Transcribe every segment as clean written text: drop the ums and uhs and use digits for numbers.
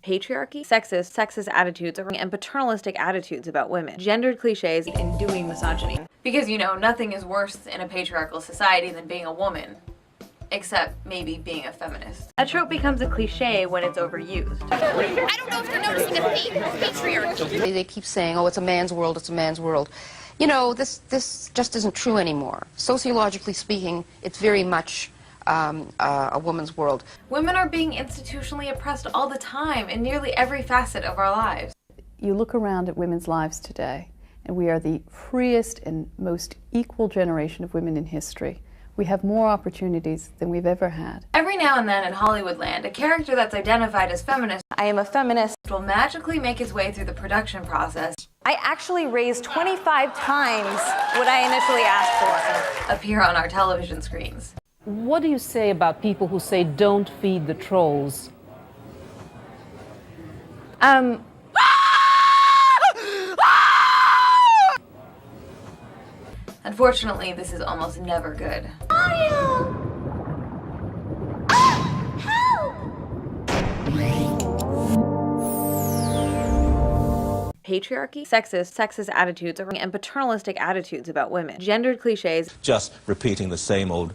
Patriarchy, sexist attitudes, and paternalistic attitudes about women, gendered cliches, and doing misogyny. Because, you know, nothing is worse in a patriarchal society than being a woman. Except maybe being a feminist. A trope becomes a cliche when it's overused. I don't know if you're noticing a theme. Patriarchy. They keep saying, oh, it's a man's world, it's a man's world. You know, this just isn't true anymore. Sociologically speaking, it's very much a woman's world. Women are being institutionally oppressed all the time in nearly every facet of our lives. You look around at women's lives today, and we are the freest and most equal generation of women in history. We have more opportunities than we've ever had. Every now and then in Hollywoodland, a character that's identified as feminist, I am a feminist, will magically make his way through the production process. I actually raised 25 times what I initially asked for. Appear on our television screens. What do you say about people who say don't feed the trolls? Unfortunately, this is almost never good. Patriarchy, sexist attitudes, and paternalistic attitudes about women, gendered cliches. Just repeating the same old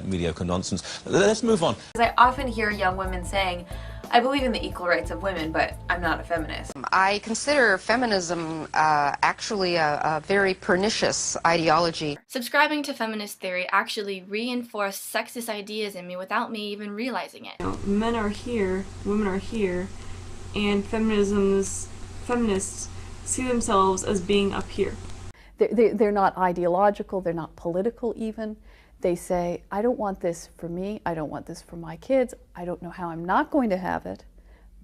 mediocre nonsense. Let's move on. I often hear young women saying, I believe in the equal rights of women, but I'm not a feminist. I consider feminism actually a very pernicious ideology. Subscribing to feminist theory actually reinforced sexist ideas in me without me even realizing it. You know, men are here, women are here, and feminists see themselves as being up here. They're not ideological, they're not political even. They say, I don't want this for me, I don't want this for my kids, I don't know how I'm not going to have it,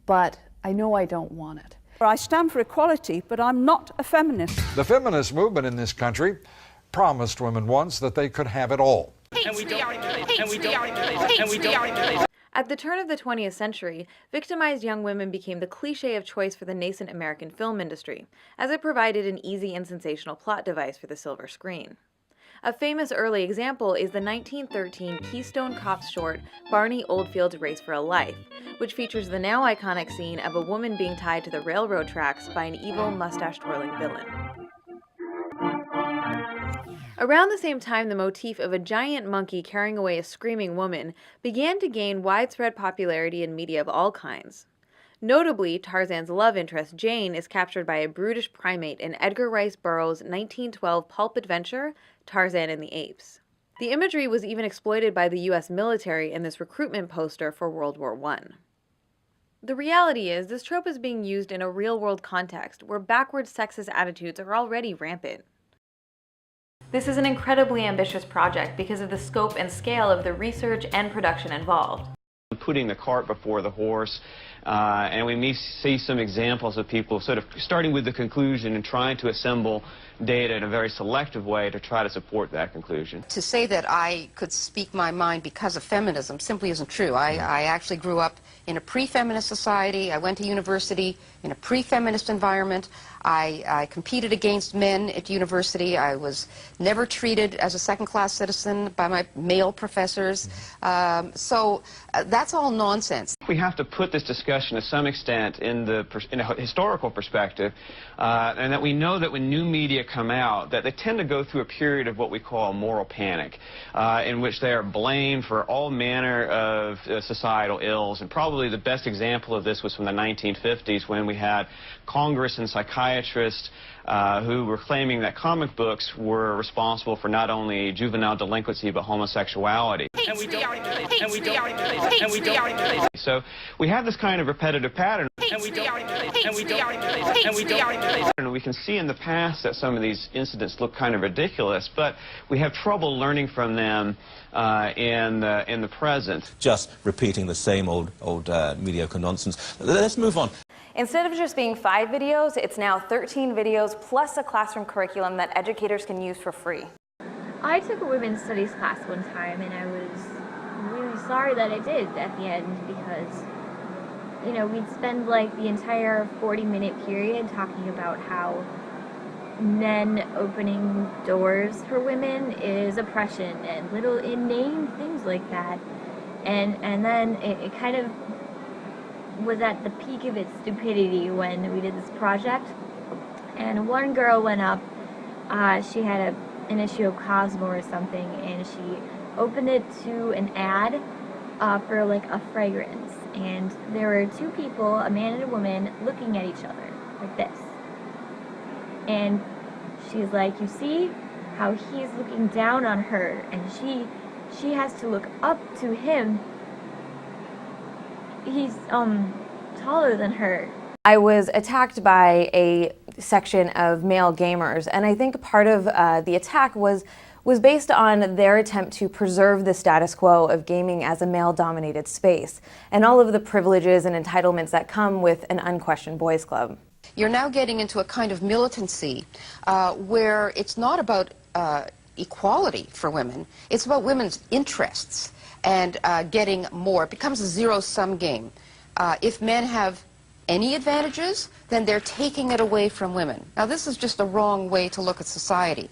but I know I don't want it. I stand for equality, but I'm not a feminist. The feminist movement in this country promised women once that they could have it all. At the turn of the 20th century, victimized young women became the cliché of choice for the nascent American film industry, as it provided an easy and sensational plot device for the silver screen. A famous early example is the 1913 Keystone Cops short Barney Oldfield's Race for a Life, which features the now iconic scene of a woman being tied to the railroad tracks by an evil, mustache-twirling villain. Around the same time, the motif of a giant monkey carrying away a screaming woman began to gain widespread popularity in media of all kinds. Notably, Tarzan's love interest, Jane, is captured by a brutish primate in Edgar Rice Burroughs' 1912 pulp adventure, Tarzan and the Apes. The imagery was even exploited by the U.S. military in this recruitment poster for World War I. The reality is, this trope is being used in a real-world context where backward sexist attitudes are already rampant. This is an incredibly ambitious project because of the scope and scale of the research and production involved. Putting the cart before the horse, and we may see some examples of people sort of starting with the conclusion and trying to assemble data in a very selective way to try to support that conclusion. To say that I could speak my mind because of feminism simply isn't true. I actually grew up in a pre-feminist society. I went to university in a pre-feminist environment. I competed against men at university. I was never treated as a second-class citizen by my male professors. So that's all nonsense. We have to put this discussion to some extent in a historical perspective, and that we know that when new media come out, that they tend to go through a period of what we call moral panic, in which they are blamed for all manner of societal ills. And probably the best example of this was from the 1950s, when we had Congress and psychiatrists who were claiming that comic books were responsible for not only juvenile delinquency but homosexuality. So we have this kind of repetitive pattern. And we can see in the past that some of these incidents look kind of ridiculous, but we have trouble learning from them in the present. Just repeating the same old mediocre nonsense. Let's move on. Instead of just being 5 videos, it's now 13 videos plus a classroom curriculum that educators can use for free. I took a women's studies class one time, and I was really sorry that I did at the end, because, you know, we'd spend like the entire 40-minute period talking about how men opening doors for women is oppression and little inane things like that. And then it kind of was at the peak of its stupidity when we did this project. And one girl went up, she had an issue of Cosmo or something, and she opened it to an ad for like a fragrance. And there were two people, a man and a woman, looking at each other like this. And she's like, you see how he's looking down on her, and she has to look up to him. He's taller than her. I was attacked by a section of male gamers, and I think part of the attack was based on their attempt to preserve the status quo of gaming as a male-dominated space, and all of the privileges and entitlements that come with an unquestioned boys' club. You're now getting into a kind of militancy where it's not about equality for women, it's about women's interests and getting more. It becomes a zero-sum game. If men have any advantages, then they're taking it away from women. Now, this is just the wrong way to look at society.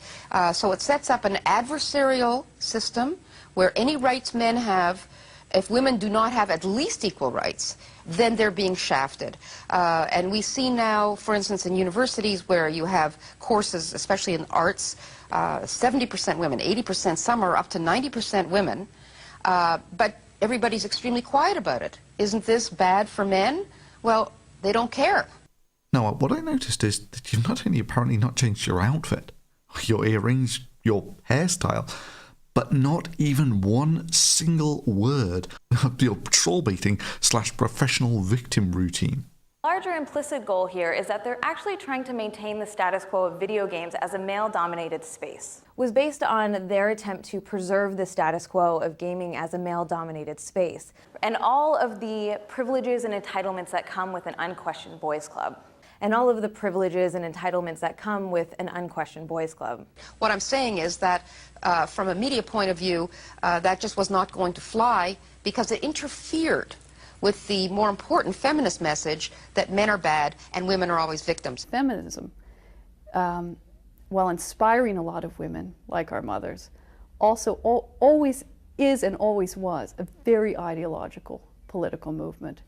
So it sets up an adversarial system where any rights men have, if women do not have at least equal rights, then they're being shafted. And we see now, for instance, in universities where you have courses, especially in arts, 70% women, 80%, some are up to 90% women, but everybody's extremely quiet about it. Isn't this bad for men? Well, they don't care. Now, what I noticed is that you've not only apparently not changed your outfit, your earrings, your hairstyle, but not even one single word of your troll-baiting / professional victim routine. The larger implicit goal here is that they're actually trying to maintain the status quo of video games as a male-dominated space. It was based on their attempt to preserve the status quo of gaming as a male-dominated space, and all of the privileges and entitlements that come with an unquestioned boys' club. And all of the privileges and entitlements that come with an unquestioned boys' club. What I'm saying is that from a media point of view, that just was not going to fly because it interfered with the more important feminist message that men are bad and women are always victims. Feminism, while inspiring a lot of women, like our mothers, also always is and always was a very ideological political movement,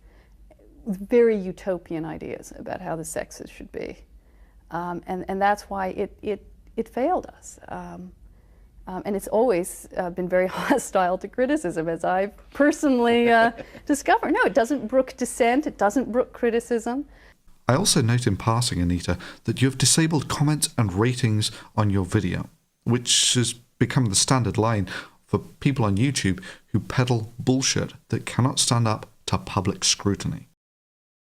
with very utopian ideas about how the sexes should be. And that's why it failed us. And it's always been very hostile to criticism, as I've personally discovered. No, it doesn't brook dissent, it doesn't brook criticism. I also note in passing, Anita, that you have disabled comments and ratings on your video, which has become the standard line for people on YouTube who peddle bullshit that cannot stand up to public scrutiny.